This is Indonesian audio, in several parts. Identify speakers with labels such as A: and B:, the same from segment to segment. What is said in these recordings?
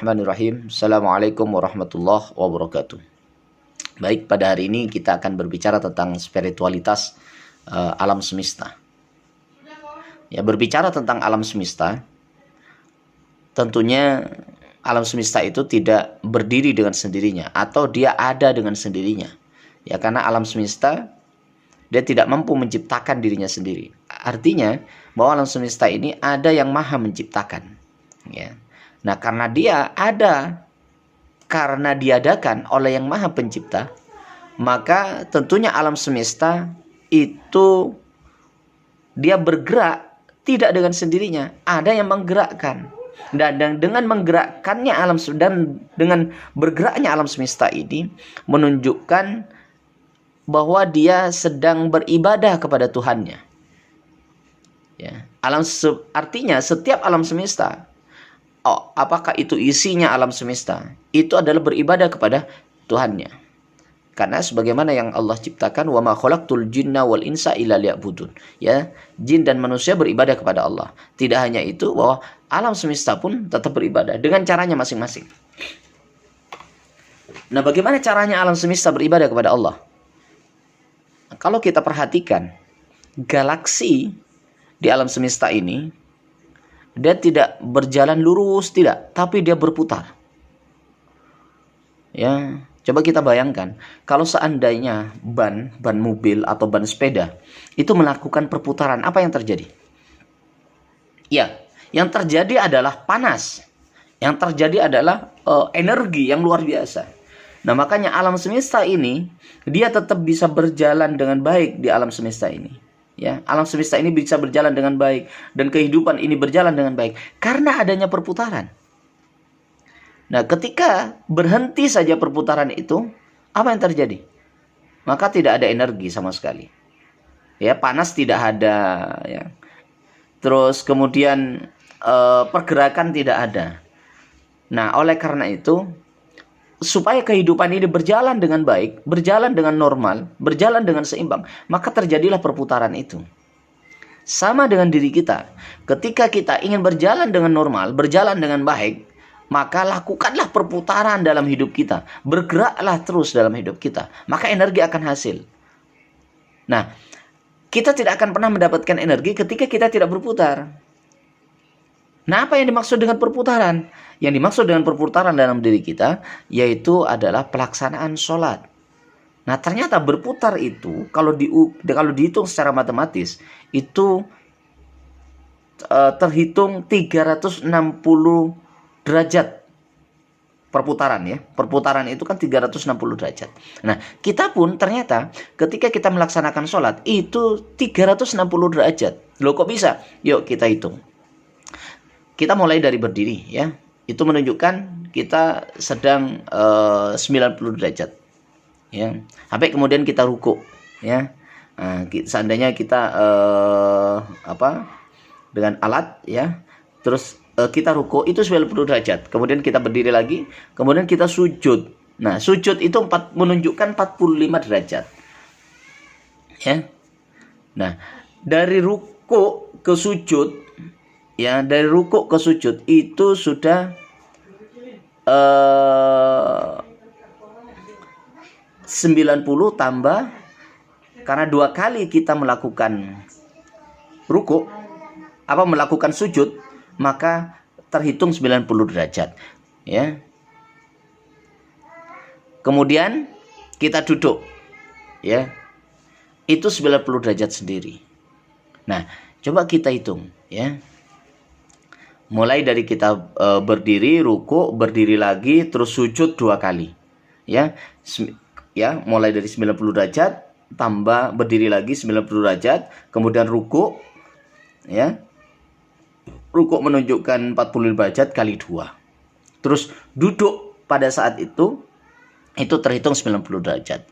A: Bismillahirrahmanirrahim. Assalamualaikum warahmatullahi wabarakatuh. Baik, pada hari ini kita akan berbicara tentang spiritualitas alam semesta. Ya, berbicara tentang alam semesta, tentunya alam semesta itu tidak berdiri dengan sendirinya atau dia ada dengan sendirinya. Ya, karena alam semesta dia tidak mampu menciptakan dirinya sendiri. Artinya bahwa alam semesta ini ada yang maha menciptakan. Ya. Nah, karena dia ada, karena diadakan oleh yang maha pencipta, maka tentunya alam semesta itu dia bergerak tidak dengan sendirinya, ada yang menggerakkan. Dan dengan menggerakkannya dan dengan bergeraknya alam semesta ini menunjukkan bahwa dia sedang beribadah kepada Tuhannya. Ya, artinya setiap alam semesta, apakah itu isinya alam semesta, itu adalah beribadah kepada Tuhannya. Karena sebagaimana yang Allah ciptakan, wa ma khalaqtul jinna wal insa illa liya'budun. Ya, jin dan manusia beribadah kepada Allah. Tidak hanya itu, bahwa alam semesta pun tetap beribadah dengan caranya masing-masing. Nah, bagaimana caranya alam semesta beribadah kepada Allah? Kalau kita perhatikan galaksi di alam semesta ini, dia tidak berjalan lurus, tidak, tapi dia berputar. Ya, coba kita bayangkan, kalau seandainya ban mobil atau ban sepeda itu melakukan perputaran, apa yang terjadi? Ya, yang terjadi adalah panas. Yang terjadi adalah energi yang luar biasa. Nah, makanya alam semesta ini dia tetap bisa berjalan dengan baik di alam semesta ini. Ya, alam semesta ini bisa berjalan dengan baik dan kehidupan ini berjalan dengan baik karena adanya perputaran. Nah, ketika berhenti saja perputaran itu, apa yang terjadi? Maka tidak ada energi sama sekali. Ya, panas tidak ada, ya. Terus kemudian pergerakan tidak ada. Nah, oleh karena itu, supaya kehidupan ini berjalan dengan baik, berjalan dengan normal, berjalan dengan seimbang, maka terjadilah perputaran itu. Sama dengan diri kita. Ketika kita ingin berjalan dengan normal, berjalan dengan baik, maka lakukanlah perputaran dalam hidup kita. Bergeraklah terus dalam hidup kita. Maka energi akan hasil. Nah, kita tidak akan pernah mendapatkan energi ketika kita tidak berputar. Nah, apa yang dimaksud dengan perputaran? Yang dimaksud dengan perputaran dalam diri kita yaitu adalah pelaksanaan sholat. Nah, ternyata berputar itu kalau dihitung secara matematis itu terhitung 360 derajat perputaran, ya. Perputaran itu kan 360 derajat. Nah, kita pun ternyata ketika kita melaksanakan sholat itu 360 derajat. Loh, kok bisa? Yuk kita hitung. Kita mulai dari berdiri, ya. Itu menunjukkan kita sedang 90 derajat. Ya. Sampai kemudian kita ruku, ya. Nah, seandainya kita dengan alat, ya. Terus kita ruku itu 90 derajat. Kemudian kita berdiri lagi, kemudian kita sujud. Nah, sujud itu menunjukkan 45 derajat. Ya. Nah, dari ruku ke sujud, ya, dari rukuk ke sujud itu sudah 90 tambah, karena 2 kali kita melakukan rukuk, melakukan sujud, maka terhitung 90 derajat, ya. Kemudian kita duduk, ya. Itu 90 derajat sendiri. Nah, coba kita hitung, ya. Mulai dari kita berdiri, ruku, berdiri lagi, terus sujud 2 kali. Ya, mulai dari 90 derajat, tambah berdiri lagi 90 derajat, kemudian ruku, ya. Ruku menunjukkan 40 derajat kali 2. Terus duduk pada saat itu terhitung 90 derajat.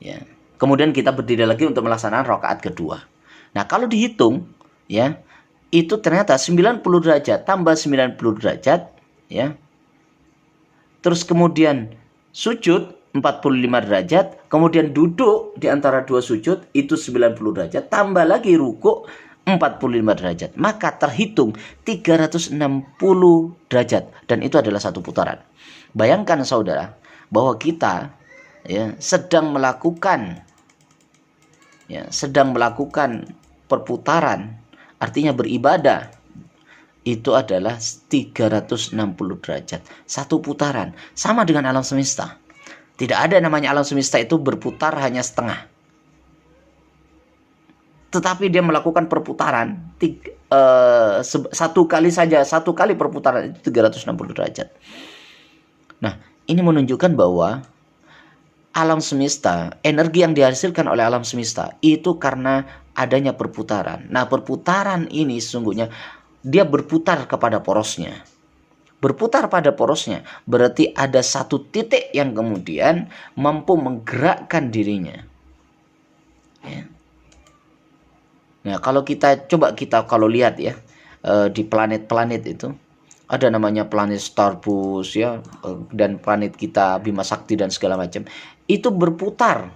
A: Ya. Kemudian kita berdiri lagi untuk melaksanakan rakaat kedua. Nah, kalau dihitung, ya, itu ternyata 90 derajat tambah 90 derajat, ya. Terus kemudian sujud 45 derajat, kemudian duduk di antara 2 sujud itu 90 derajat, tambah lagi rukuk 45 derajat. Maka terhitung 360 derajat. Dan itu adalah satu putaran. Bayangkan saudara, bahwa kita sedang melakukan perputaran, artinya beribadah. Itu adalah 360 derajat. Satu putaran. Sama dengan alam semesta. Tidak ada namanya alam semesta itu berputar hanya setengah. Tetapi dia melakukan perputaran satu kali perputaran itu 360 derajat. Nah, ini menunjukkan bahwa alam semesta, energi yang dihasilkan oleh alam semesta itu karena adanya perputaran. Nah, perputaran ini sesungguhnya dia berputar kepada porosnya. Berputar pada porosnya berarti ada satu titik yang kemudian mampu menggerakkan dirinya. Ya. Nah, kalau kita lihat ya, di planet-planet itu ada namanya planet Starbus ya, dan planet kita Bima Sakti dan segala macam. Itu berputar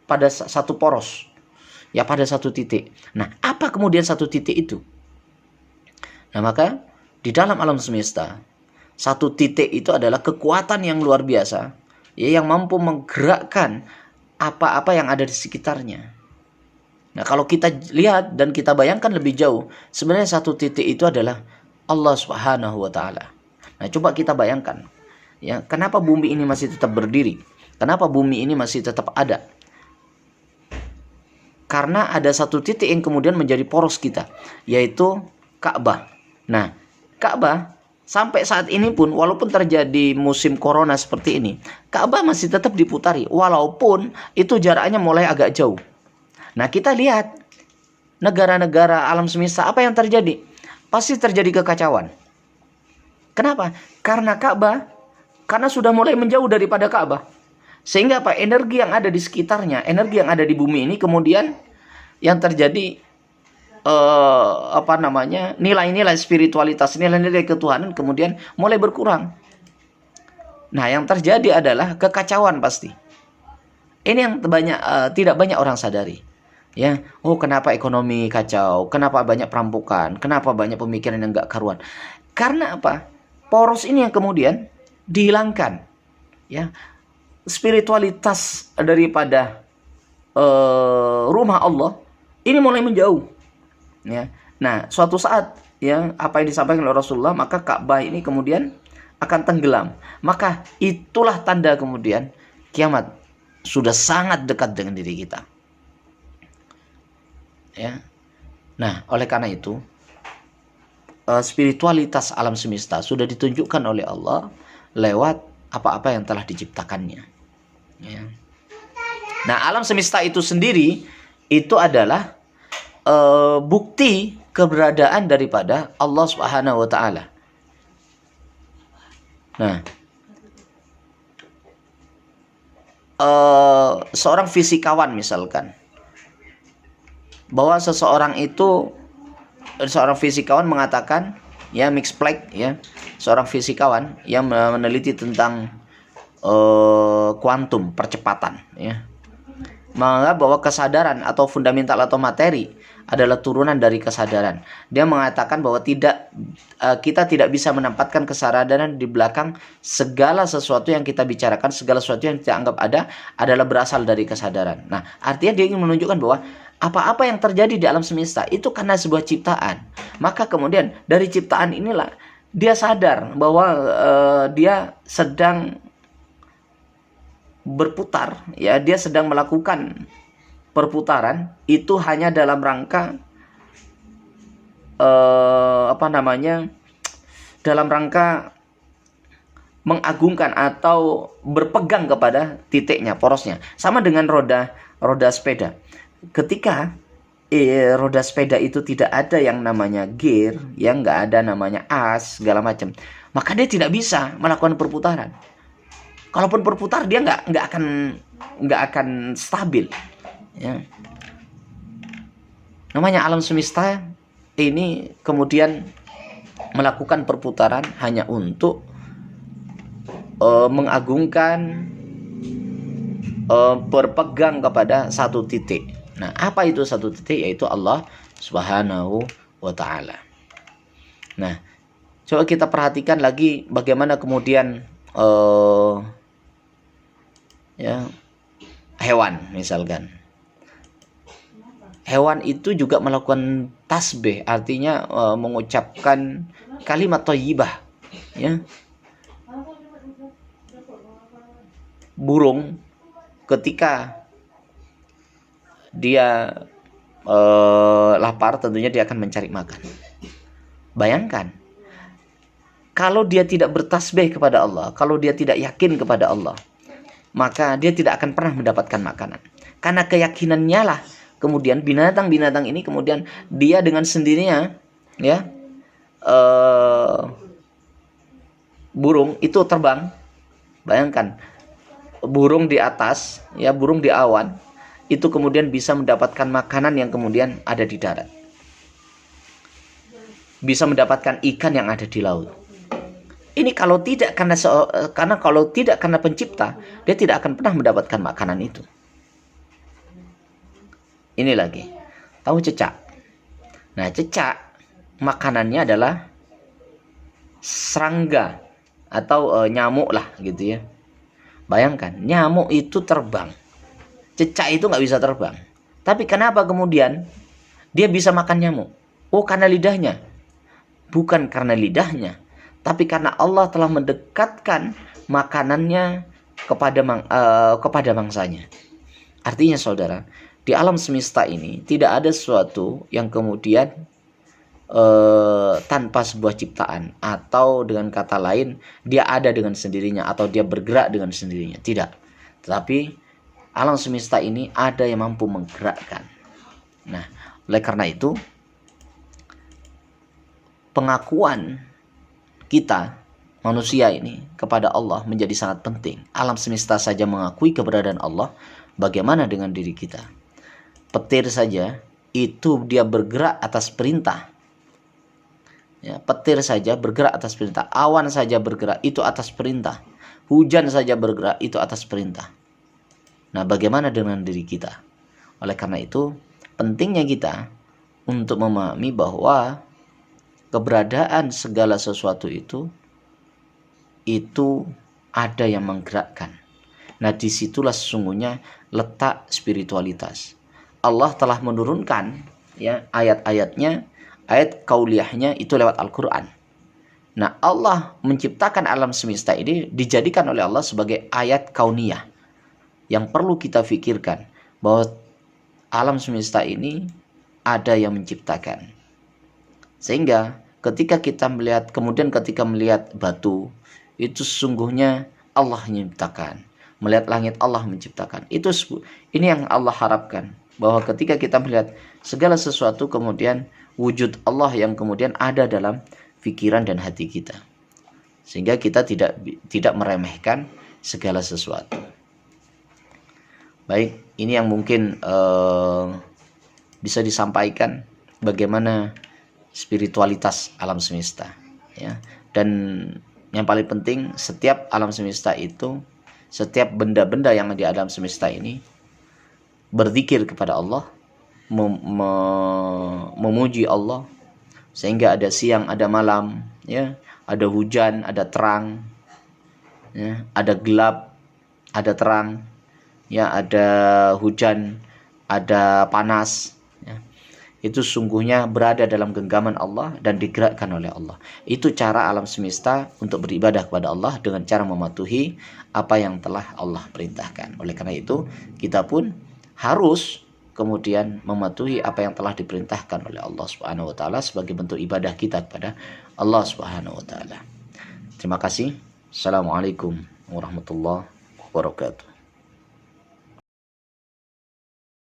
A: pada satu poros. Ya, pada satu titik. Nah, apa kemudian satu titik itu? Nah, maka di dalam alam semesta, satu titik itu adalah kekuatan yang luar biasa ya, yang mampu menggerakkan apa-apa yang ada di sekitarnya. Nah, kalau kita lihat dan kita bayangkan lebih jauh, sebenarnya satu titik itu adalah Allah Subhanahu wa taala. Nah, coba kita bayangkan ya, kenapa bumi ini masih tetap berdiri? Kenapa bumi ini masih tetap ada? Karena ada satu titik yang kemudian menjadi poros kita, yaitu Ka'bah. Nah, Ka'bah sampai saat ini pun, walaupun terjadi musim corona seperti ini, Ka'bah masih tetap diputari, walaupun itu jaraknya mulai agak jauh. Nah, kita lihat negara-negara alam semesta, apa yang terjadi? Pasti terjadi kekacauan. Kenapa? Karena sudah mulai menjauh daripada Ka'bah. Sehingga apa? Energi yang ada di sekitarnya, energi yang ada di bumi ini kemudian yang terjadi nilai-nilai spiritualitas, nilai-nilai ketuhanan kemudian mulai berkurang. Nah, yang terjadi adalah kekacauan pasti. Ini yang tidak banyak orang sadari. Ya, kenapa ekonomi kacau? Kenapa banyak perampokan? Kenapa banyak pemikiran yang enggak karuan? Karena apa? Poros ini yang kemudian dihilangkan. Ya, spiritualitas daripada rumah Allah ini mulai menjauh. Ya, nah suatu saat ya, apa yang disampaikan oleh Rasulullah, maka Ka'bah ini kemudian akan tenggelam. Maka itulah tanda kemudian kiamat sudah sangat dekat dengan diri kita. Ya. Nah, oleh karena itu spiritualitas alam semesta sudah ditunjukkan oleh Allah lewat apa-apa yang telah diciptakannya. Ya. Nah, alam semesta itu sendiri itu adalah bukti keberadaan daripada Allah Subhanahu wa taala. Nah, seorang fisikawan misalkan, bahwa seorang fisikawan mengatakan ya, Max Planck ya, seorang fisikawan yang meneliti tentang kuantum, percepatan ya, menganggap bahwa kesadaran atau fundamental atau materi adalah turunan dari kesadaran. Dia mengatakan bahwa kita tidak bisa menempatkan kesadaran di belakang segala sesuatu yang kita bicarakan, segala sesuatu yang kita anggap ada adalah berasal dari kesadaran. Nah, artinya dia ingin menunjukkan bahwa apa-apa yang terjadi di alam semesta itu karena sebuah ciptaan. Maka kemudian dari ciptaan inilah dia sadar bahwa dia sedang berputar, ya, dia sedang melakukan perputaran itu hanya dalam rangka dalam rangka mengagungkan atau berpegang kepada titiknya, porosnya. Sama dengan roda sepeda. Ketika roda sepeda itu tidak ada yang namanya gear, yang nggak ada namanya as, segala macam, maka dia tidak bisa melakukan perputaran. Kalaupun berputar, dia nggak akan stabil. Ya. Namanya alam semesta ini kemudian melakukan perputaran hanya untuk mengagungkan, berpegang kepada satu titik. Nah, apa itu satu titik? Yaitu Allah Subhanahu wa Ta'ala. Nah, coba kita perhatikan lagi bagaimana kemudian ya, hewan misalkan. Hewan itu juga melakukan tasbih, artinya mengucapkan kalimat thayyibah, ya. Burung ketika dia lapar, tentunya dia akan mencari makan. Bayangkan, kalau dia tidak bertasbih kepada Allah, kalau dia tidak yakin kepada Allah, maka dia tidak akan pernah mendapatkan makanan. Karena keyakinannya lah, kemudian binatang-binatang ini kemudian dia dengan sendirinya, ya, burung itu terbang. Bayangkan, burung di atas, ya, burung di awan, itu kemudian bisa mendapatkan makanan yang kemudian ada di darat. Bisa mendapatkan ikan yang ada di laut. Ini kalau tidak karena pencipta, dia tidak akan pernah mendapatkan makanan itu. Ini lagi, tahu cecak. Nah, cecak makanannya adalah serangga atau nyamuk lah gitu ya. Bayangkan, nyamuk itu terbang, cecak itu nggak bisa terbang. Tapi kenapa kemudian dia bisa makan nyamuk? Oh, karena lidahnya. Bukan karena lidahnya, tapi karena Allah telah mendekatkan makanannya kepada mangsanya. Artinya saudara, di alam semesta ini tidak ada sesuatu yang kemudian tanpa sebuah ciptaan, atau dengan kata lain dia ada dengan sendirinya atau dia bergerak dengan sendirinya. Tidak. Tetapi alam semesta ini ada yang mampu menggerakkan. Nah, oleh karena itu pengakuan kita manusia ini kepada Allah menjadi sangat penting. Alam semesta saja mengakui keberadaan Allah, bagaimana dengan diri kita? Petir saja itu dia bergerak atas perintah. Ya, petir saja bergerak atas perintah. Awan saja bergerak itu atas perintah. Hujan saja bergerak itu atas perintah. Nah, bagaimana dengan diri kita? Oleh karena itu, pentingnya kita untuk memahami bahwa keberadaan segala sesuatu itu ada yang menggerakkan. Nah, disitulah sesungguhnya letak spiritualitas. Allah telah menurunkan, ya, ayat-ayatnya, ayat kauliyahnya itu lewat Al-Quran. Nah, Allah menciptakan alam semesta ini dijadikan oleh Allah sebagai ayat kauniyah yang perlu kita pikirkan, bahwa alam semesta ini ada yang menciptakan. Sehingga ketika kita melihat, kemudian ketika melihat batu, itu sesungguhnya Allah menciptakan. Melihat langit, Allah menciptakan. Ini yang Allah harapkan, bahwa ketika kita melihat segala sesuatu, kemudian wujud Allah yang kemudian ada dalam pikiran dan hati kita. Sehingga kita tidak meremehkan segala sesuatu. Baik, ini yang mungkin bisa disampaikan bagaimana spiritualitas alam semesta, ya. Dan yang paling penting, setiap alam semesta itu, setiap benda-benda yang di alam semesta ini berzikir kepada Allah, memuji Allah, sehingga ada siang, ada malam, ya, ada hujan, ada terang, ya, ada gelap, ada terang, ya, ada hujan, ada panas. Itu sungguhnya berada dalam genggaman Allah dan digerakkan oleh Allah. Itu cara alam semesta untuk beribadah kepada Allah dengan cara mematuhi apa yang telah Allah perintahkan. Oleh karena itu, kita pun harus kemudian mematuhi apa yang telah diperintahkan oleh Allah Subhanahu wa taala sebagai bentuk ibadah kita kepada Allah Subhanahu wa taala. Terima kasih. Assalamualaikum warahmatullahi wabarakatuh.